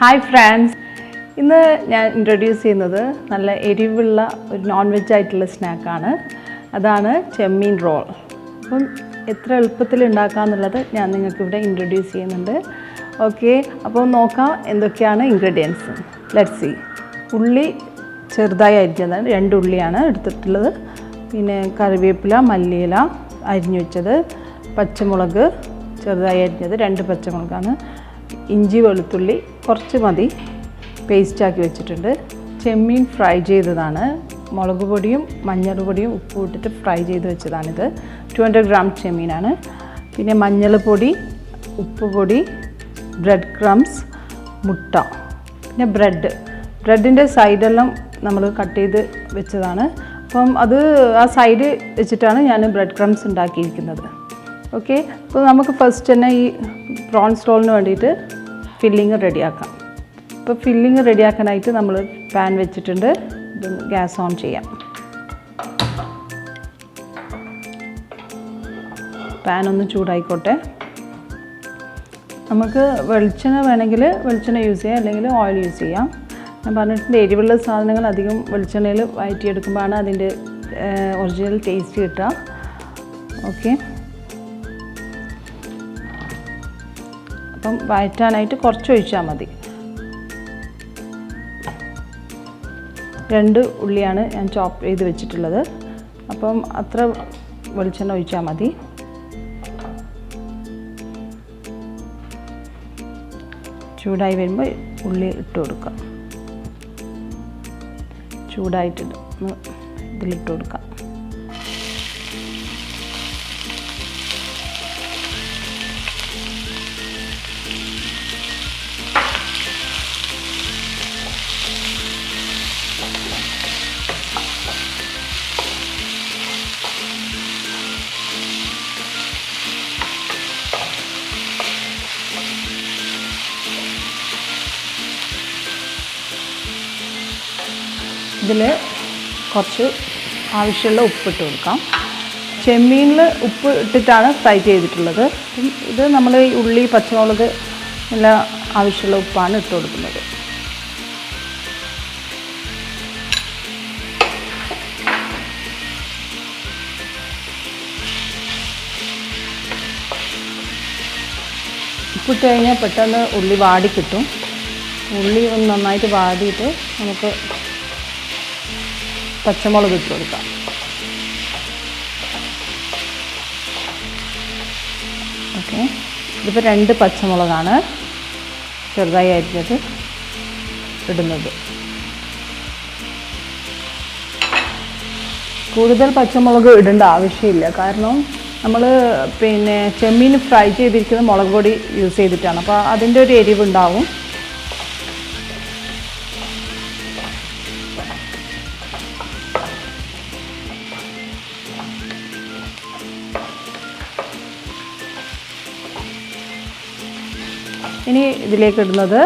Hi friends, ഇന്ന് ഞാൻ introduce ചെയ്യുന്നത് നല്ല എരിവുള്ള ഒരു നോൺ വെജ് ആയിട്ടുള്ള സ്നാക്കാണ്. അതാണ് ചെമ്മീൻ റോൾ. അപ്പം എത്ര എളുപ്പത്തിൽ ഉണ്ടാക്കാമെന്നുള്ളത് ഞാൻ നിങ്ങൾക്ക് ഇവിടെ ഇൻട്രൊഡ്യൂസ് ചെയ്യുന്നുണ്ട്. ഓക്കെ, അപ്പോൾ നോക്കാം എന്തൊക്കെയാണ് ഇൻഗ്രീഡിയൻസ്. Let's see. ഉള്ളി ചെറുതായി അരിഞ്ഞതാണ്, 2 ഉള്ളിയാണ് എടുത്തിട്ടുള്ളത്. പിന്നെ കറിവേപ്പില, മല്ലിയില അരിഞ്ഞു വെച്ചത്, പച്ചമുളക് ചെറുതായി അരിഞ്ഞത് 2 പച്ചമുളകാണ്, ഇഞ്ചി വെളുത്തുള്ളി കുറച്ച് മതി പേസ്റ്റാക്കി വെച്ചിട്ടുണ്ട്. ചെമ്മീൻ ഫ്രൈ ചെയ്തതാണ്, മുളക് പൊടിയും മഞ്ഞൾ പൊടിയും ഉപ്പും ഇട്ടിട്ട് ഫ്രൈ ചെയ്ത് വെച്ചതാണിത്. 200 ഗ്രാം ചെമ്മീനാണ്. പിന്നെ മഞ്ഞൾപ്പൊടി, ഉപ്പ് പൊടി, ബ്രെഡ് ക്രംസ്, മുട്ട, പിന്നെ ബ്രെഡിൻ്റെ സൈഡെല്ലാം നമ്മൾ കട്ട് ചെയ്ത് വെച്ചതാണ്. അപ്പം അത് ആ സൈഡ് വെച്ചിട്ടാണ് ഞാൻ ബ്രെഡ് ക്രംസ് ഉണ്ടാക്കിയിരിക്കുന്നത്. ഓക്കെ, അപ്പോൾ നമുക്ക് ഫസ്റ്റ് തന്നെ ഈ പ്രോൺസ് റോളിന് വേണ്ടിയിട്ട് ഫില്ലിങ് റെഡിയാക്കാം. ഇപ്പോൾ ഫില്ലിങ് റെഡിയാക്കാനായിട്ട് നമ്മൾ പാൻ വെച്ചിട്ടുണ്ട്. ഇത് ഗ്യാസ് ഓൺ ചെയ്യാം. പാൻ ഒന്ന് ചൂടായിക്കോട്ടെ. നമുക്ക് വെളിച്ചെണ്ണ വേണമെങ്കിൽ വെളിച്ചെണ്ണ യൂസ് ചെയ്യാം, അല്ലെങ്കിൽ ഓയിൽ യൂസ് ചെയ്യാം. ഞാൻ പറഞ്ഞിട്ടുണ്ട് എരിവുള്ള സാധനങ്ങൾ അധികം വെളിച്ചെണ്ണയിൽ വഴറ്റിയെടുക്കുമ്പോഴാണ് അതിൻ്റെ ഒറിജിനൽ ടേസ്റ്റ് കിട്ടുക. ഓക്കെ, അപ്പം വഴറ്റാനായിട്ട് കുറച്ച് ഒഴിച്ചാൽ മതി. 2 ഉള്ളിയാണ് ഞാൻ ചോപ്പ് ചെയ്ത് വെച്ചിട്ടുള്ളത്. അപ്പം അത്ര വെളിച്ചെണ്ണ ഒഴിച്ചാൽ മതി. ചൂടായി വരുമ്പോൾ ഉള്ളി ഇട്ട് കൊടുക്കാം. ചൂടായിട്ടുണ്ട്, ഇതിലിട്ട് കൊടുക്കാം. ഇതിൽ കുറച്ച് ആവശ്യമുള്ള ഉപ്പിട്ട് കൊടുക്കാം. ചെമ്മീനിൽ ഉപ്പ് ഇട്ടിട്ടാണ് ഫ്രൈ ചെയ്തിട്ടുള്ളത്. ഇത് നമ്മൾ ഈ ഉള്ളി പച്ചമുളക് എല്ലാം ആവശ്യമുള്ള ഉപ്പാണ് ഇട്ട് കൊടുക്കുന്നത്. ഉപ്പിട്ട് കഴിഞ്ഞാൽ പെട്ടെന്ന് ഉള്ളി വാടി കിട്ടും. ഉള്ളി ഒന്ന് നന്നായിട്ട് വാടിയിട്ട് നമുക്ക് പച്ചമുളക് ഇട്ട് കൊടുക്കാം. ഓക്കെ, ഇതിപ്പോൾ 2 പച്ചമുളകാണ് ചെറുതായി അരിഞ്ഞത് ഇടുന്നത്. കൂടുതൽ പച്ചമുളക് ഇടേണ്ട ആവശ്യമില്ല, കാരണം നമ്മൾ പിന്നെ ചെമ്മീൻ ഫ്രൈ ചെയ്തിരിക്കുന്ന മുളക് പൊടി യൂസ് ചെയ്തിട്ടാണ്. അപ്പോൾ അതിൻ്റെ ഒരു എരിവുണ്ടാവും. ഇനി ഇതിലേക്ക് ഇടുന്നത്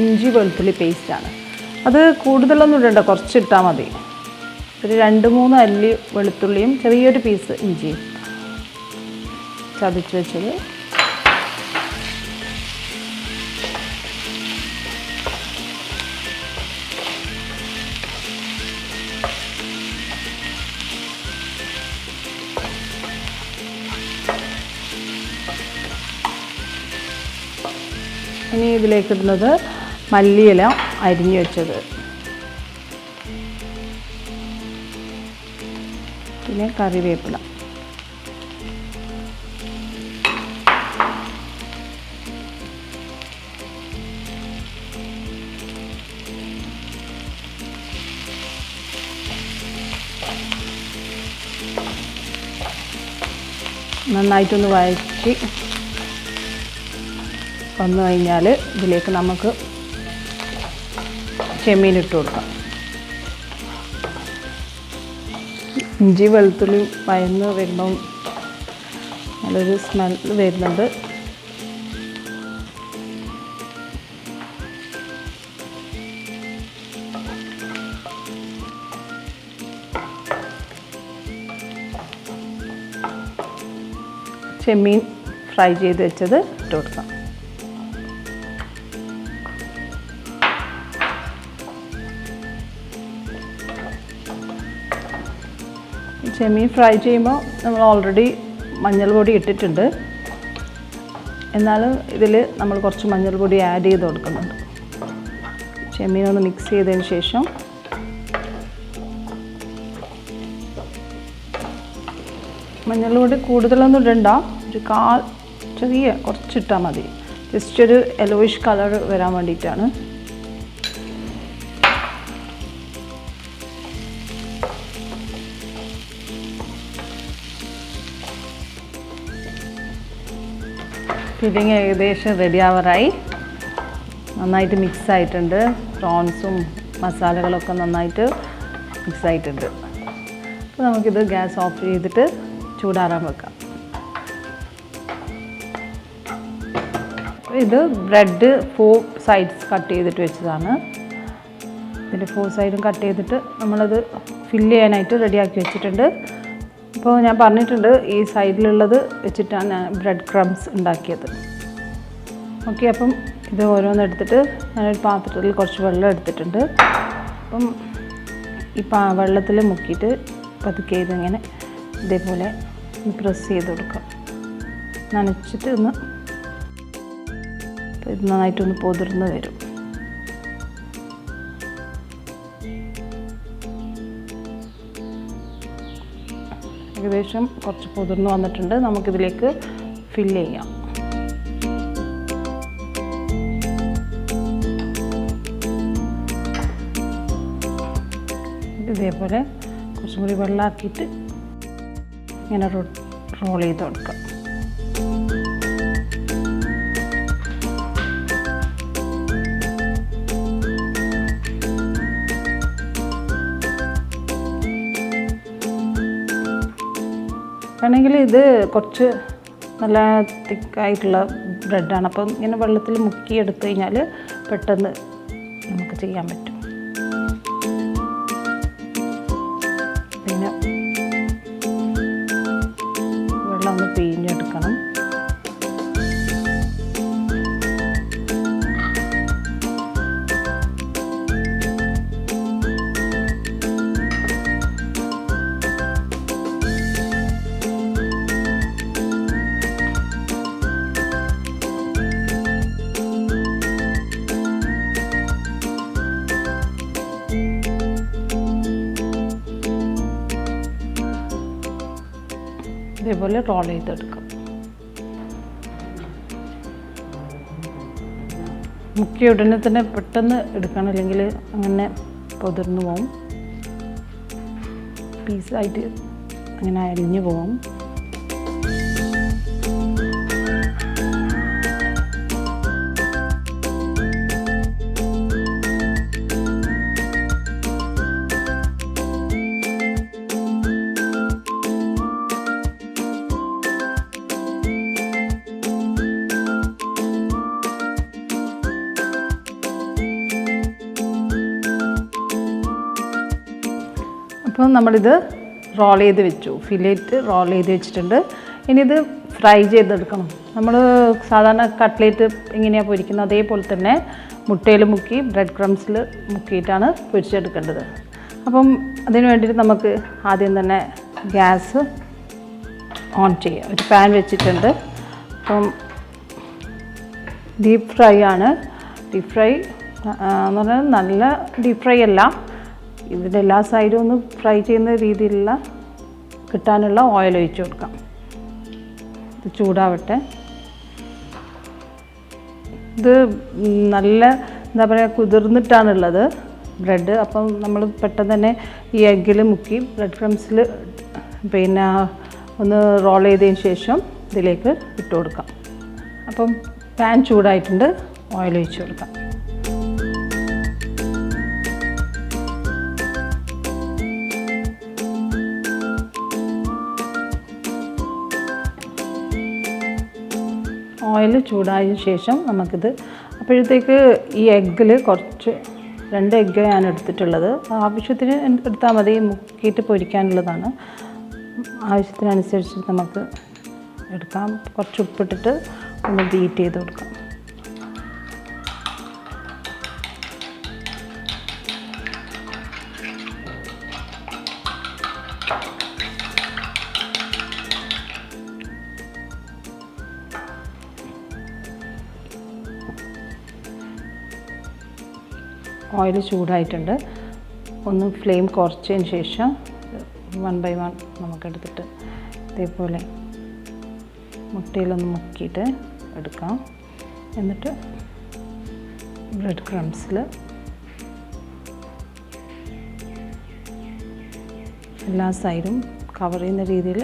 ഇഞ്ചി വെളുത്തുള്ളി പേസ്റ്റാണ്. അത് കൂടുതലൊന്നും ഇടണ്ട, കുറച്ച് ഇട്ടാൽ മതി. ഒരു 2-3 അല്ലി വെളുത്തുള്ളിയും ചെറിയൊരു പീസ് ഇഞ്ചിയും ചതച്ച് വെച്ചത്. ഇനി ഇതിലേക്ക് ഇടുന്നത് മല്ലിയില അരിഞ്ഞു വെച്ചത്, പിന്നെ കറിവേപ്പില. നന്നായിട്ടൊന്ന് വഴറ്റി വന്നു കഴിഞ്ഞാൽ ഇതിലേക്ക് നമുക്ക് ചെമ്മീൻ ഇട്ട് കൊടുക്കാം. ഇഞ്ചി വെളുത്തുള്ളി വഴന്ന് വരുമ്പം നല്ലൊരു സ്മെൽ വരുന്നുണ്ട്. ചെമ്മീൻ ഫ്രൈ ചെയ്ത് വെച്ചത് ഇട്ട് കൊടുക്കാം. ചെമ്മീൻ ഫ്രൈ ചെയ്യുമ്പോൾ നമ്മൾ ഓൾറെഡി മഞ്ഞൾ പൊടി ഇട്ടിട്ടുണ്ട്. എന്നാലും ഇതിൽ നമ്മൾ കുറച്ച് മഞ്ഞൾ പൊടി ആഡ് ചെയ്ത് കൊടുക്കുന്നുണ്ട്. ചെമ്മീനൊന്ന് മിക്സ് ചെയ്തതിന് ശേഷം മഞ്ഞൾ പൊടി കൂടുതലൊന്നും ഇടണ്ട, ഒരു ചെറിയ കുറച്ചിട്ടാൽ മതി. ജസ്റ്റ് ഒരു യെല്ലോയിഷ് കളർ വരാൻ വേണ്ടിയിട്ടാണ്. ഫില്ലിങ് ഏകദേശം റെഡി ആവാറായി. നന്നായിട്ട് മിക്സ് ആയിട്ടുണ്ട്. പ്രോൺസും മസാലകളൊക്കെ നന്നായിട്ട് മിക്സ് ആയിട്ടുണ്ട്. അപ്പോൾ നമുക്കിത് ഗ്യാസ് ഓഫ് ചെയ്തിട്ട് ചൂടാറാൻ വെക്കാം. ഇത് ബ്രെഡ് 4 സൈഡ്സ് കട്ട് ചെയ്തിട്ട് വെച്ചതാണ്. ഇതിൻ്റെ 4 സൈഡും കട്ട് ചെയ്തിട്ട് നമ്മളത് ഫില്ല് ചെയ്യാനായിട്ട് റെഡിയാക്കി വെച്ചിട്ടുണ്ട്. അപ്പോൾ ഞാൻ പറഞ്ഞിട്ടുണ്ട് ഈ സൈഡിലുള്ളത് വെച്ചിട്ടാണ് ഞാൻ ബ്രെഡ് ക്രംസ് ഉണ്ടാക്കിയത്. ഓക്കെ, അപ്പം ഇത് ഓരോന്നെടുത്തിട്ട് ഞാനൊരു പാത്രത്തിൽ കുറച്ച് വെള്ളം എടുത്തിട്ടുണ്ട്. അപ്പം ഈ വെള്ളത്തിൽ മുക്കിയിട്ട് പതുക്കെ ഇതിങ്ങനെ ഇതേപോലെ പ്രസ് ചെയ്ത് കൊടുക്കാം. നനച്ചിട്ട് ഇത് നന്നായിട്ടൊന്ന് പൊതിർന്ന് വരും. ഏകദേശം കുറച്ച് പൊതിർന്ന് വന്നിട്ടുണ്ട്. നമുക്കിതിലേക്ക് ഫില്ല് ചെയ്യാം. ഇതേപോലെ കുറച്ചും കൂടി വെള്ളമാക്കിയിട്ട് ഇങ്ങനെ റോൾ ചെയ്ത് കൊടുക്കാം. വേണമെങ്കിൽ ഇത് കുറച്ച് നല്ല തിക്കായിട്ടുള്ള ബ്രെഡാണ്. അപ്പം ഇങ്ങനെ വെള്ളത്തിൽ മുക്കി എടുത്തു കഴിഞ്ഞാൽ പെട്ടെന്ന് നമുക്ക് ചെയ്യാൻ പറ്റും. പിന്നെ വെള്ളം ഒന്ന് പിഴിഞ്ഞെടുക്കണം. ഇതേപോലെ റോൾ ചെയ്തെടുക്കാം. മുക്കിയ ഉടനെ തന്നെ പെട്ടെന്ന് എടുക്കണം, അല്ലെങ്കിൽ അങ്ങനെ പൊതിർന്നു പോകും. പീസായിട്ട് അങ്ങനെ അരിഞ്ഞു പോകും. അപ്പോൾ നമ്മളിത് റോൾ ചെയ്ത് വെച്ചു. ഫിലേറ്റ് റോൾ ചെയ്ത് വെച്ചിട്ടുണ്ട്. ഇനി ഇത് ഫ്രൈ ചെയ്തെടുക്കണം. നമ്മൾ സാധാരണ കട്ട്ലേറ്റ് എങ്ങനെയാണ് പൊരിക്കുന്നത് അതേപോലെ തന്നെ മുട്ടയിൽ മുക്കി ബ്രെഡ് ക്രംസിൽ മുക്കിയിട്ടാണ് പൊരിച്ചെടുക്കേണ്ടത്. അപ്പം അതിന് വേണ്ടിയിട്ട് നമുക്ക് ആദ്യം തന്നെ ഗ്യാസ് ഓൺ ചെയ്യാം. ഒരു പാൻ വെച്ചിട്ടുണ്ട്. അപ്പം ഡീപ്പ് ഫ്രൈ ആണ്. ഡീപ്പ് ഫ്രൈ എന്ന് പറഞ്ഞാൽ നല്ല ഡീപ്പ് ഫ്രൈ അല്ല, ഇതിൻ്റെ എല്ലാ സൈഡും ഒന്ന് ഫ്രൈ ചെയ്യുന്ന രീതിയിലുള്ള കിട്ടാനുള്ള ഓയിൽ ഒഴിച്ച് കൊടുക്കാം. ഇത് ചൂടാവട്ടെ. ഇത് നല്ല എന്താ പറയുക കുതിർന്നിട്ടാണുള്ളത് ബ്രെഡ്. അപ്പം നമ്മൾ പെട്ടെന്ന് തന്നെ ഈ എഗ്ഗിൽ മുക്കി ബ്രെഡ് ക്രംസിൽ പിന്നെ ഒന്ന് റോൾ ചെയ്തതിന് ശേഷം ഇതിലേക്ക് ഇട്ട് കൊടുക്കാം. അപ്പം പാൻ ചൂടായിട്ടുണ്ട്. ഓയിൽ ഒഴിച്ച് കൊടുക്കാം. ഓയിൽ ചൂടായതിന് ശേഷം നമുക്കിത് അപ്പോഴത്തേക്ക് ഈ എഗ്ഗിൽ കുറച്ച് 2 എഗ്ഗ് ഞാൻ എടുത്തിട്ടുള്ളത്. ആവശ്യത്തിന് എടുത്താൽ മതി, മുക്കിയിട്ട് പൊരിക്കാനുള്ളതാണ്. ആവശ്യത്തിനനുസരിച്ച് നമുക്ക് എടുക്കാം. കുറച്ച് ഉപ്പിട്ടിട്ട് ഒന്ന് ബീറ്റ് ചെയ്ത് കൊടുക്കാം. ഓയിൽ ചൂടായിട്ടുണ്ട്. ഒന്ന് ഫ്ലെയിം കുറച്ചതിന് ശേഷം 1 by 1 നമുക്കെടുത്തിട്ട് ഇതേപോലെ മുട്ടയിലൊന്ന് മുക്കിയിട്ട് എടുക്കാം. എന്നിട്ട് ബ്രെഡ് ക്രംസിൽ എല്ലാ സൈഡും കവർ ചെയ്യുന്ന രീതിയിൽ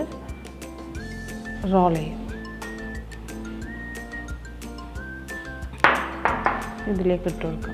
റോൾ ചെയ്യും. ഇതിലേക്ക് ഇട്ട് കൊടുക്കാം.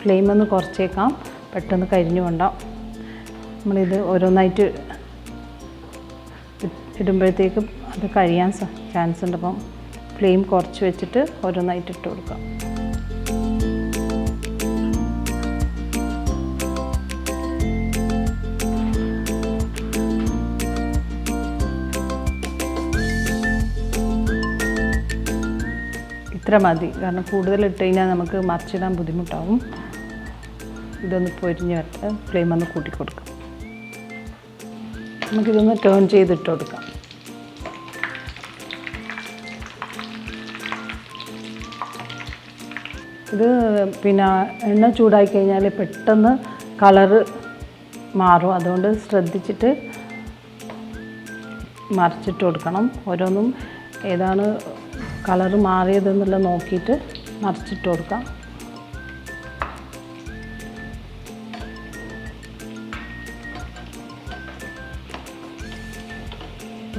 ഫ്ലെയിം ഒന്ന് കുറച്ചേക്കാം, പെട്ടെന്ന് കരിഞ്ഞു കൊണ്ടാവും. നമ്മളിത് ഓരോന്നായിട്ട് ഇടുമ്പോഴത്തേക്കും അത് കഴിയാൻ ചാൻസ് ഉണ്ട്. അപ്പം ഫ്ലെയിം കുറച്ച് വെച്ചിട്ട് ഓരോന്നായിട്ട് ഇട്ട് കൊടുക്കാം. ഇത്ര മതി, കാരണം കൂടുതൽ ഇട്ട് കഴിഞ്ഞാൽ നമുക്ക് മറിച്ചിടാൻ ബുദ്ധിമുട്ടാവും. ഇതൊന്ന് പൊരിഞ്ഞ് വരട്ടെ. ഫ്ലെയിം ഒന്ന് കൂട്ടി കൊടുക്കാം. നമുക്കിതൊന്ന് ടേൺ ചെയ്തിട്ട് കൊടുക്കാം. ഇത് പിന്നെ എണ്ണ ചൂടായി കഴിഞ്ഞാൽ പെട്ടെന്ന് കളറ് മാറും. അതുകൊണ്ട് ശ്രദ്ധിച്ചിട്ട് മറിച്ചിട്ട് കൊടുക്കണം. ഓരോന്നും ഏതാണ് കളറ് മാറിയതെന്നുള്ളത് നോക്കിയിട്ട് മറിച്ചിട്ട് കൊടുക്കാം.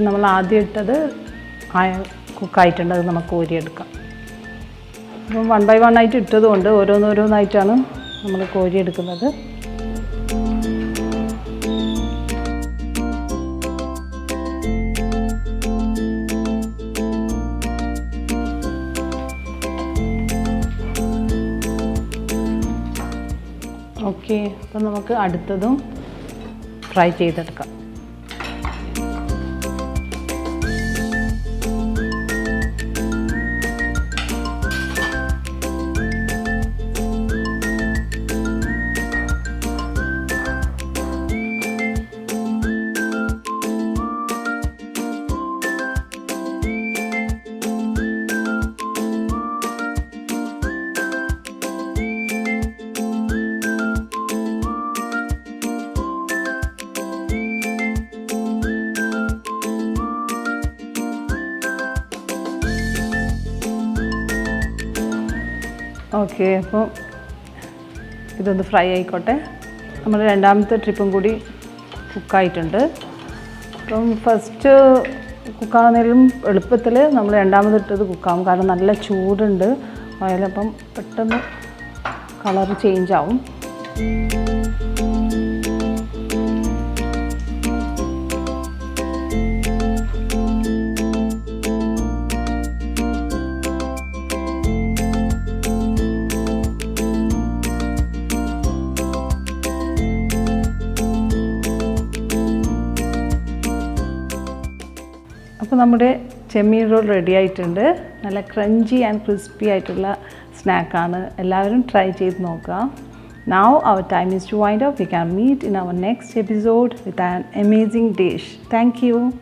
നമ്മൾ ആദ്യം ഇട്ടത് കുക്കായിട്ടുണ്ട്, അത് നമുക്ക് കോരിയെടുക്കാം. അപ്പം 1 by 1 ആയിട്ട് ഇട്ടതുകൊണ്ട് ഓരോന്നോരോന്നായിട്ടാണ് നമ്മൾ കോരിയെടുക്കുന്നത്. ഓക്കെ, അപ്പം നമുക്ക് അടുത്തതും ഫ്രൈ ചെയ്തെടുക്കാം. ഓക്കെ, അപ്പോൾ ഇതൊന്ന് ഫ്രൈ ആയിക്കോട്ടെ. നമ്മൾ രണ്ടാമത്തെ ട്രിപ്പും കൂടി കുക്കായിട്ടുണ്ട്. അപ്പം ഫസ്റ്റ് കുക്കാവുന്നതിലും എളുപ്പത്തിൽ നമ്മൾ രണ്ടാമതിട്ടത് കുക്കാവും, കാരണം നല്ല ചൂടുണ്ട് ഓയിലപ്പം പെട്ടെന്ന് കളർ ചേഞ്ച് ആവും. അപ്പോൾ നമ്മുടെ ചെമ്മീൻ റോൾ റെഡി ആയിട്ടുണ്ട്. നല്ല ക്രഞ്ചി ആൻഡ് ക്രിസ്പി ആയിട്ടുള്ള സ്നാക്കാണ്. എല്ലാവരും ട്രൈ ചെയ്ത് നോക്കുക. Now our time is to wind up. We can meet in our next episode with an amazing dish. Thank you.